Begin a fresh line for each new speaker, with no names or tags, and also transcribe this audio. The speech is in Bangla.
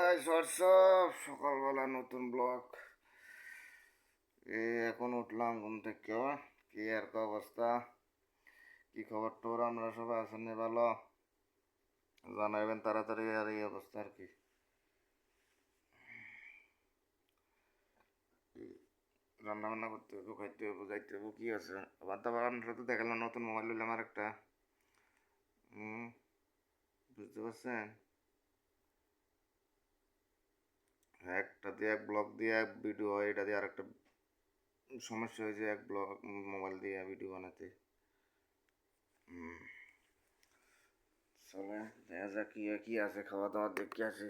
গাইস হোয়াটসঅ্যাপ, সকালবেলা নতুন ব্লগ। এখন উঠলাম ঘুম থেকে। কি আর কি অবস্থা, কি খবর তোর? আমরা সবাই আছেন ভালো? জানাইবেন তাড়াতাড়ি। আর এই অবস্থা আর কি, রান্না বান্না করতে হবে, খাইতে হবে, যাইতে হবে, কি আছে? বাদ দাবার আপনারা তো দেখালাম নতুন মোবাইল নিলাম আর একটা। হুম, বুঝতে পারছেন? একটা দিয়ে এক ব্লগ দিয়ে এক ভিডিও হয়, এটা দিয়ে আরেকটা সমস্যা হয়েছে এক ব্লগ মোবাইল দিয়ে ভিডিও বানাতে। চলে দেখা যাক কি কি আছে, খাওয়া দাওয়া দেখে আসি।